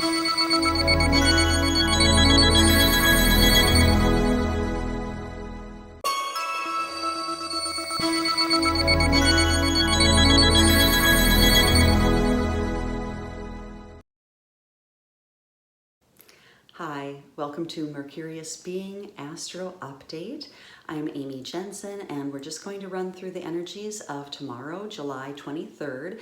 Hi, welcome to Mercurius Being Astro Update. I'm Amy Jensen, and we're just going to run through the energies of tomorrow, July 23rd,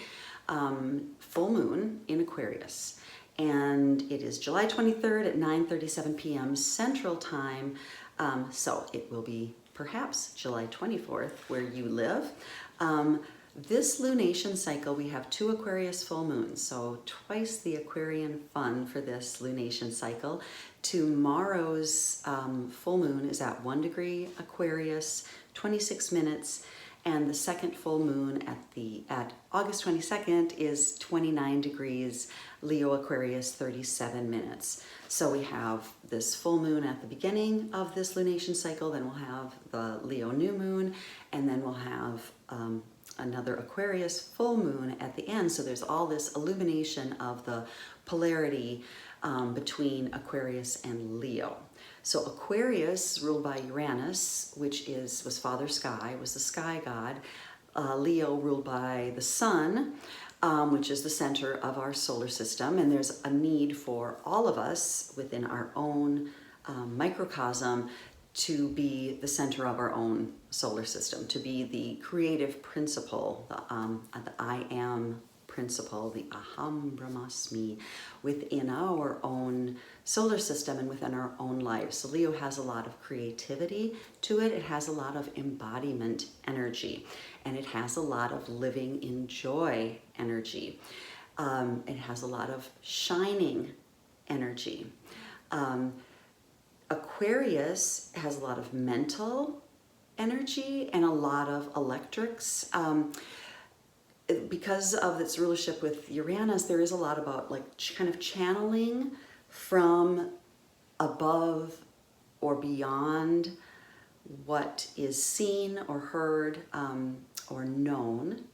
full moon in Aquarius. And it is July 23rd at 9:37 p.m. Central Time, so it will be perhaps July 24th where you live. This lunation cycle, we have 2 Aquarius full moons, so twice the Aquarian fun for this lunation cycle. Tomorrow's full moon is at 1 degree Aquarius, 26 minutes, and the second full moon at August 22nd is 29 degrees Leo Aquarius, 37 minutes. So we have this full moon at the beginning of this lunation cycle, then we'll have the Leo new moon, and then we'll have another Aquarius full moon at the end. So there's all this illumination of the polarity between Aquarius and Leo. So Aquarius, ruled by Uranus, which was Father Sky, was the sky god. Leo, ruled by the sun, which is the center of our solar system. And there's a need for all of us within our own microcosm to be the center of our own solar system, to be the creative principle, the I am principle, the aham brahmasmi, within our own solar system and within our own lives. So Leo has a lot of creativity to it. It has a lot of embodiment energy, and it has a lot of living in joy energy. It has a lot of shining energy. Aquarius has a lot of mental energy and a lot of electrics. Because of its rulership with Uranus, there is a lot about like kind of channeling from above or beyond what is seen or heard or known.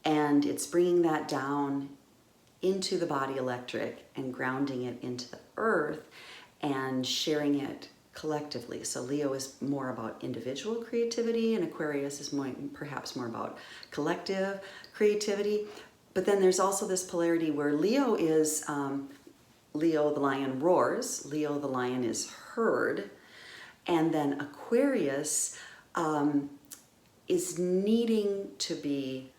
And it's bringing that down into the body electric and grounding it into the earth and sharing it collectively. So Leo is more about individual creativity, and Aquarius is perhaps more about collective creativity. But then there's also this polarity where Leo is, Leo the lion roars, Leo the lion is heard, and then Aquarius is needing to be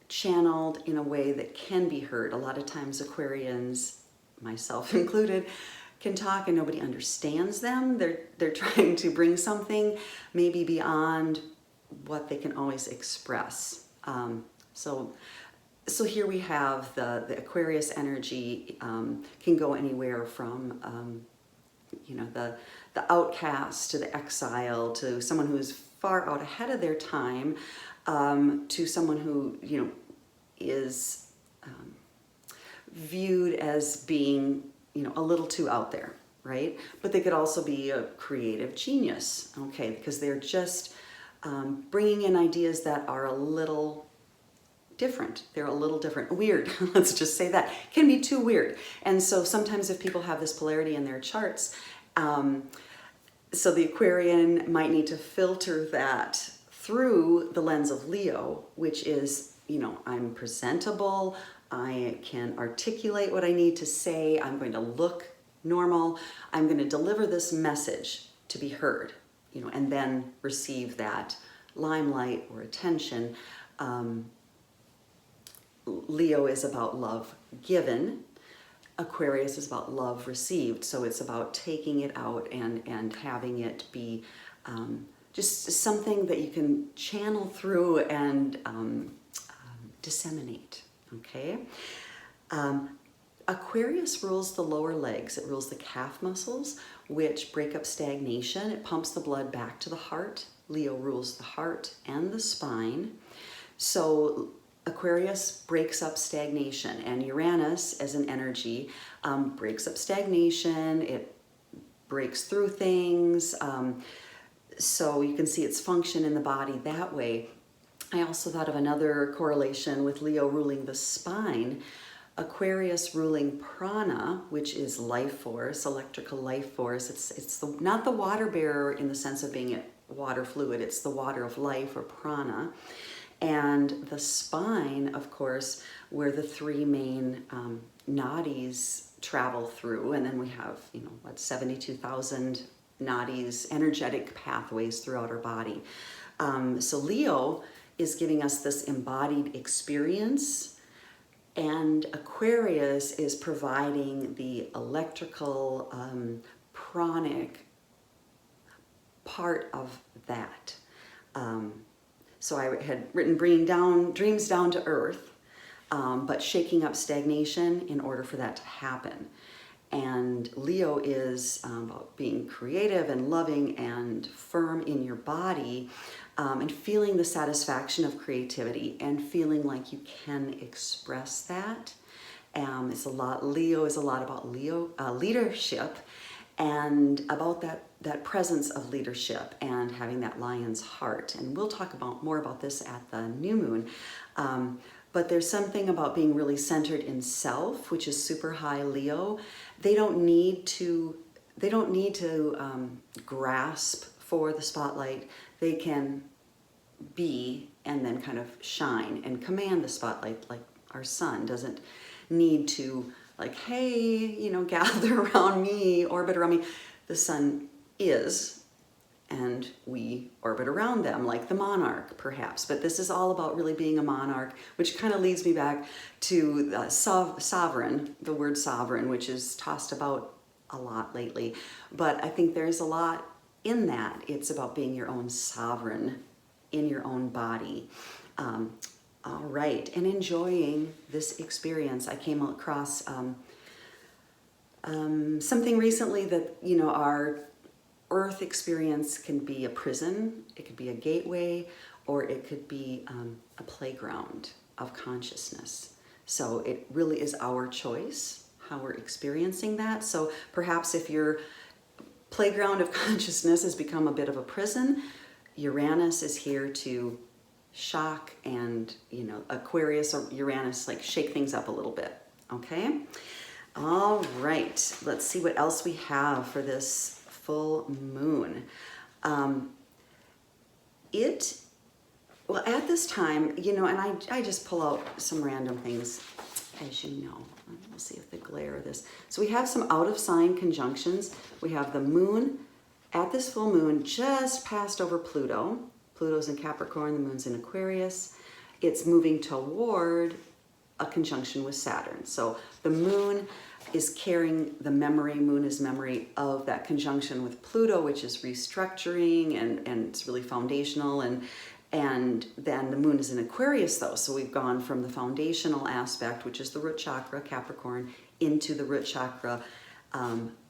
channeled in a way that can be heard. A lot of times Aquarians, myself included, can talk and nobody understands them. They're trying to bring something maybe beyond what they can always express. So here we have the Aquarius energy can go anywhere from the outcast to the exile to someone who's far out ahead of their time, to someone who is viewed as being a little too out there, right? But they could also be a creative genius, okay? Because they're just bringing in ideas that are a little different. They're a little different. Weird, let's just say that. Can be too weird. And so sometimes if people have this polarity in their charts, so the Aquarian might need to filter that through the lens of Leo, which is, I'm presentable, I can articulate what I need to say, I'm going to look normal, I'm going to deliver this message to be heard, and then receive that limelight or attention. Leo is about love given. Aquarius is about love received. So it's about taking it out and having it be just something that you can channel through and disseminate. Okay. Aquarius rules the lower legs. It rules the calf muscles, which break up stagnation. It pumps the blood back to the heart. Leo rules the heart and the spine. So Aquarius breaks up stagnation, and Uranus as an energy breaks up stagnation. It breaks through things. So you can see its function in the body that way. I also thought of another correlation with Leo ruling the spine. Aquarius ruling prana, which is life force, electrical life force. It's not the water bearer in the sense of being water fluid. It's the water of life, or prana. And the spine, of course, where the three main nadis travel through. And then we have, 72,000 nadis, energetic pathways throughout our body. So Leo is giving us this embodied experience, and Aquarius is providing the electrical, pranic part of that. So I had written bringing dreams down to earth, but shaking up stagnation in order for that to happen. And Leo is about being creative and loving and firm in your body, and feeling the satisfaction of creativity and feeling like you can express that. Leo is a lot about leadership, and about that presence of leadership and having that lion's heart. And we'll talk more about this at the new moon. But there's something about being really centered in self, which is super high Leo. They don't need to grasp for the spotlight. They can be and then kind of shine and command the spotlight, like our sun doesn't need to, like, hey, gather around me, orbit around me. The sun is, and we orbit around them like the monarch, perhaps. But this is all about really being a monarch, which kind of leads me back to sovereign, the word sovereign, which is tossed about a lot lately. But I think there's a lot in that. It's about being your own sovereign in your own body. All right, and enjoying this experience. I came across something recently that, our Earth experience can be a prison, it could be a gateway, or it could be a playground of consciousness. So it really is our choice how we're experiencing that. So perhaps if your playground of consciousness has become a bit of a prison, Uranus is here to shock and, Aquarius or Uranus, like, shake things up a little bit, okay? All right, let's see what else we have for this full moon. At this time, and I just pull out some random things, as you know. We'll see if the glare of this. So we have some out of sign conjunctions. We have the moon at this full moon just passed over Pluto. Pluto's in Capricorn, the moon's in Aquarius. It's moving toward a conjunction with Saturn. So the moon is carrying the memory, moon is memory of that conjunction with Pluto, which is restructuring and it's really foundational. And then the moon is in Aquarius though. So we've gone from the foundational aspect, which is the root chakra, Capricorn, into the root chakra,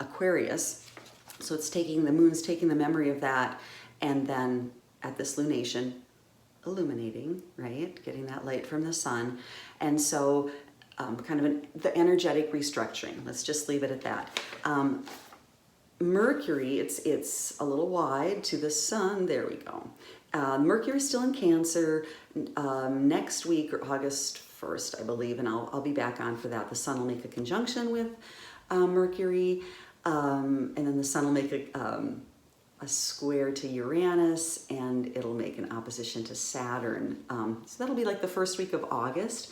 Aquarius. So the moon's taking the memory of that, and then at this lunation, illuminating, right? Getting that light from the sun. And so the energetic restructuring. Let's just leave it at that. Mercury, it's a little wide to the sun. There we go. Mercury is still in Cancer. Next week, or August 1st, I believe, and I'll be back on for that. The sun will make a conjunction with Mercury, and then the sun will make a square to Uranus, and it'll make an opposition to Saturn. So that'll be like the first week of August.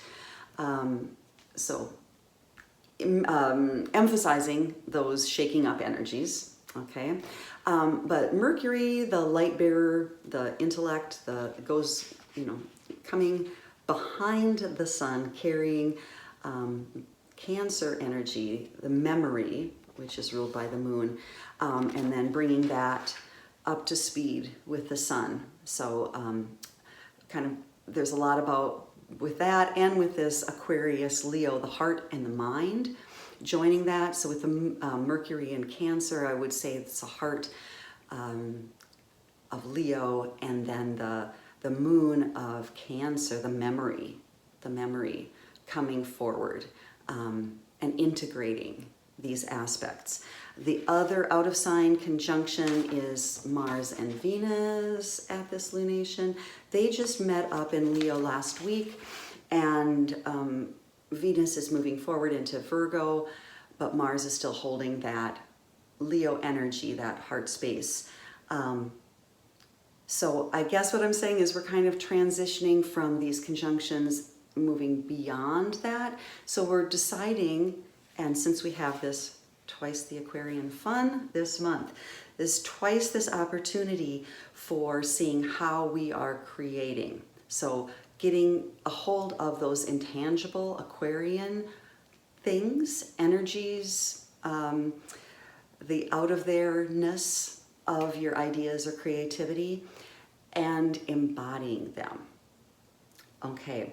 Emphasizing those shaking up energies, okay? But Mercury, the light bearer, the intellect, goes, coming behind the sun, carrying Cancer energy, the memory, which is ruled by the moon, and then bringing that up to speed with the sun. So there's a lot about with that, and with this Aquarius, Leo, the heart and the mind, joining that. So with the Mercury in Cancer, I would say it's a heart of Leo, and then the moon of Cancer, the memory coming forward and integrating these aspects. The other out of sign conjunction is Mars and Venus at this lunation. They just met up in Leo last week, and Venus is moving forward into Virgo, but Mars is still holding that Leo energy, that heart space. So I guess what I'm saying is we're kind of transitioning from these conjunctions, moving beyond that. So we're deciding, and since we have this twice the Aquarian fun this month, there's twice this opportunity for seeing how we are creating. So getting a hold of those intangible Aquarian things, energies, the out of there-ness of your ideas or creativity, and embodying them. Okay,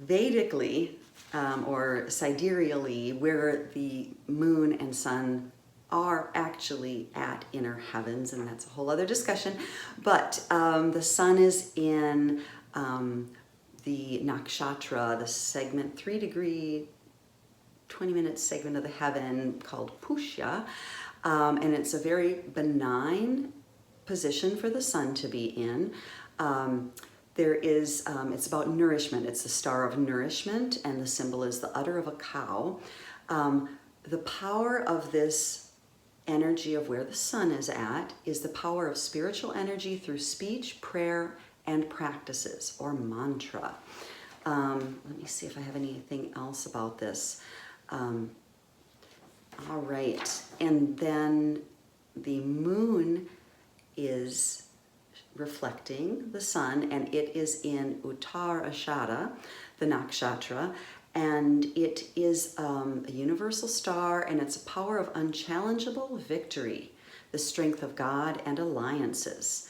Vedically, or sidereally, where the moon and sun are actually at inner heavens, and that's a whole other discussion, but the sun is in the Nakshatra, the segment 3-degree, 20-minute segment of the heaven called Pushya, and it's a very benign position for the sun to be in. It's about nourishment. It's the star of nourishment, and the symbol is the udder of a cow. The power of this energy of where the sun is at is the power of spiritual energy through speech, prayer, and practices, or mantra. Let me see if I have anything else about this. All right, and then the moon is reflecting the sun, and it is in Uttarashada, the Nakshatra, and it is a universal star, and it's a power of unchallengeable victory, the strength of God and alliances.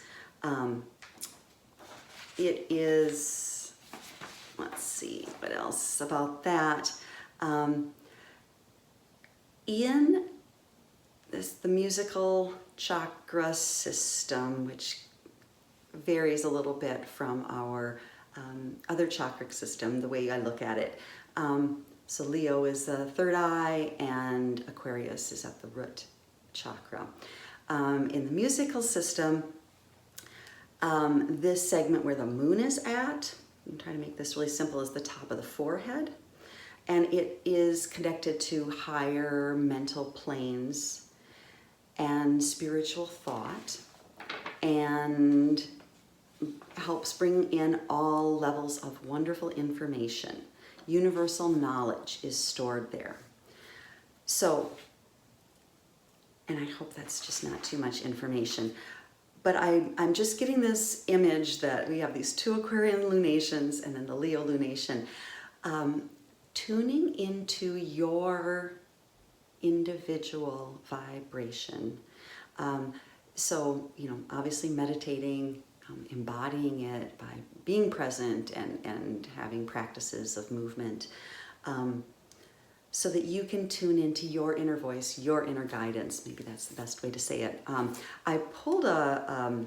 It is, let's see, what else about that? In the musical chakra system, which varies a little bit from our other chakra system, the way I look at it. So Leo is the third eye, and Aquarius is at the root chakra. In the musical system, this segment where the moon is at, I'm trying to make this really simple, is the top of the forehead. And it is connected to higher mental planes and spiritual thought, and helps bring in all levels of wonderful information. Universal knowledge is stored there. So, and I hope that's just not too much information, but I'm just getting this image that we have these two Aquarian lunations and then the Leo lunation. Tuning into your individual vibration. So, obviously meditating, embodying it by being present and having practices of movement, so that you can tune into your inner voice, your inner guidance. Maybe that's the best way to say it. I pulled a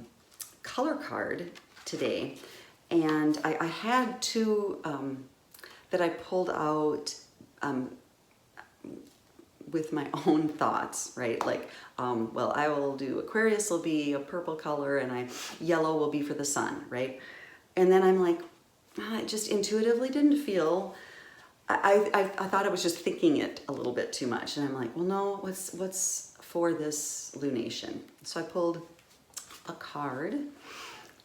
color card today, and I had two that I pulled out with my own thoughts, right? Like, well, I will do Aquarius will be a purple color, and yellow will be for the sun, right? And then I'm like, it just intuitively didn't feel, I thought I was just thinking it a little bit too much. And I'm like, well, no, what's for this lunation? So I pulled a card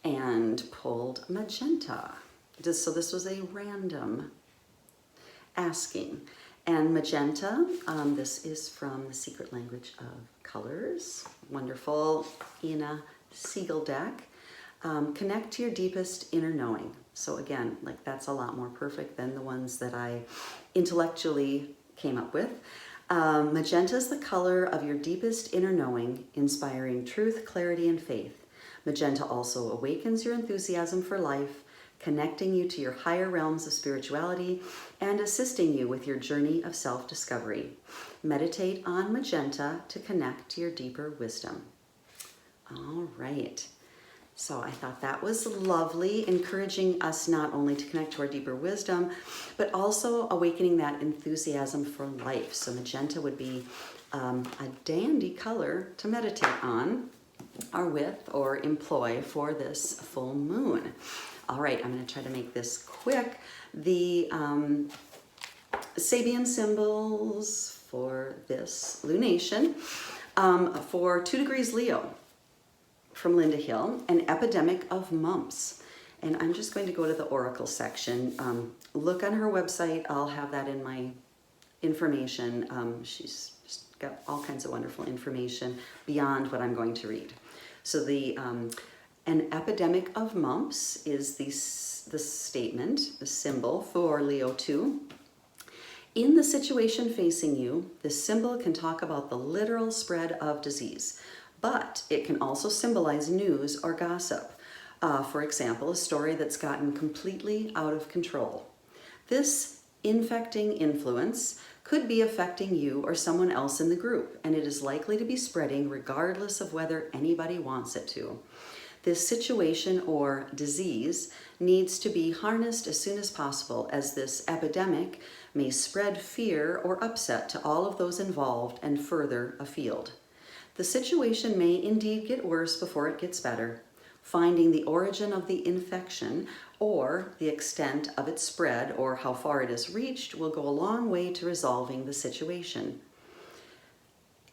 and pulled magenta. So this was a random asking. And magenta, this is from the Secret Language of Colors. Wonderful Ina Segal deck. Connect to your deepest inner knowing. So again, like that's a lot more perfect than the ones that I intellectually came up with. Magenta is the color of your deepest inner knowing, inspiring truth, clarity, and faith. Magenta also awakens your enthusiasm for life, connecting you to your higher realms of spirituality and assisting you with your journey of self-discovery. Meditate on magenta to connect to your deeper wisdom. All right. So I thought that was lovely, encouraging us not only to connect to our deeper wisdom, but also awakening that enthusiasm for life. So magenta would be a dandy color to meditate on or with or employ for this full moon. All right, I'm going to try to make this quick. The Sabian symbols for this lunation. For 2 degrees Leo from Linda Hill, an epidemic of mumps. And I'm just going to go to the oracle section. Look on her website. I'll have that in my information. She's just got all kinds of wonderful information beyond what I'm going to read. So an epidemic of mumps is the statement, the symbol for Leo 2. In the situation facing you, this symbol can talk about the literal spread of disease, but it can also symbolize news or gossip. For example, a story that's gotten completely out of control. This infecting influence could be affecting you or someone else in the group, and it is likely to be spreading regardless of whether anybody wants it to. This situation or disease needs to be harnessed as soon as possible, as this epidemic may spread fear or upset to all of those involved and further afield. The situation may indeed get worse before it gets better. Finding the origin of the infection or the extent of its spread or how far it has reached will go a long way to resolving the situation.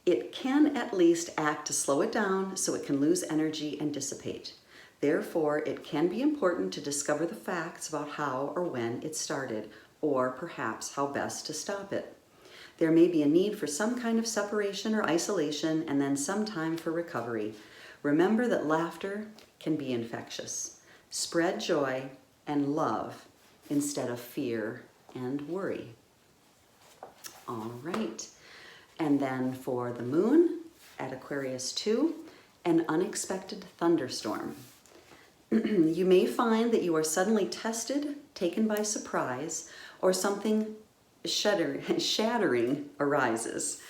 It can at least act to slow it down so it can lose energy and dissipate. Therefore, it can be important to discover the facts about how or when it started, or perhaps how best to stop it. There may be a need for some kind of separation or isolation, and then some time for recovery. Remember that laughter can be infectious. Spread joy and love instead of fear and worry. All right. And then for the moon at Aquarius 2, an unexpected thunderstorm. You may find that you are suddenly tested, taken by surprise, or something shattering arises.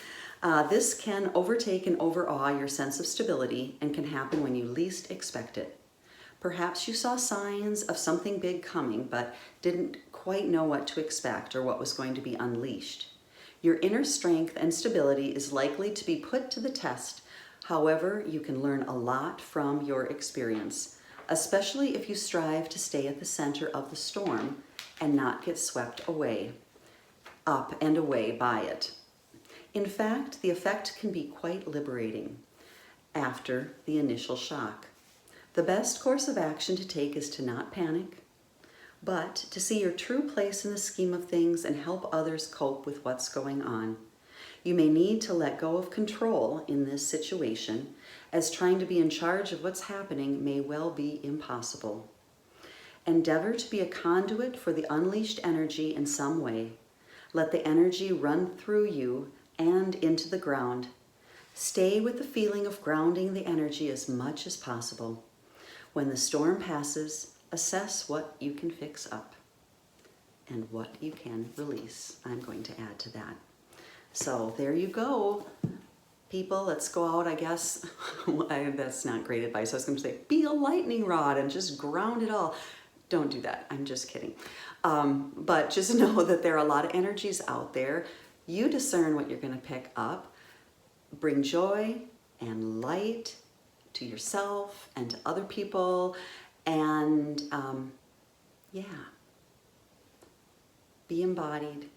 This can overtake and overawe your sense of stability and can happen when you least expect it. Perhaps you saw signs of something big coming, but didn't quite know what to expect or what was going to be unleashed. Your inner strength and stability is likely to be put to the test. However, you can learn a lot from your experience, especially if you strive to stay at the center of the storm and not get swept away, up and away by it. In fact, the effect can be quite liberating after the initial shock. The best course of action to take is to not panic, but to see your true place in the scheme of things and help others cope with what's going on. You may need to let go of control in this situation, as trying to be in charge of what's happening may well be impossible. Endeavor to be a conduit for the unleashed energy in some way. Let the energy run through you and into the ground. Stay with the feeling of grounding the energy as much as possible. When the storm passes, assess what you can fix up and what you can release. I'm going to add to that. So there you go, people. Let's go out, I guess. That's not great advice. I was going to say, be a lightning rod and just ground it all. Don't do that. I'm just kidding. But just know that there are a lot of energies out there. You discern what you're going to pick up. Bring joy and light to yourself and to other people. And yeah, be embodied.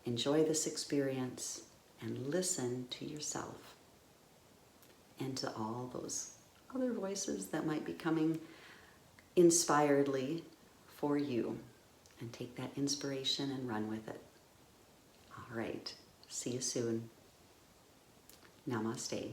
Enjoy this experience and listen to yourself and to all those other voices that might be coming inspiredly for you, and take that inspiration and run with it. All right. See you soon. Namaste.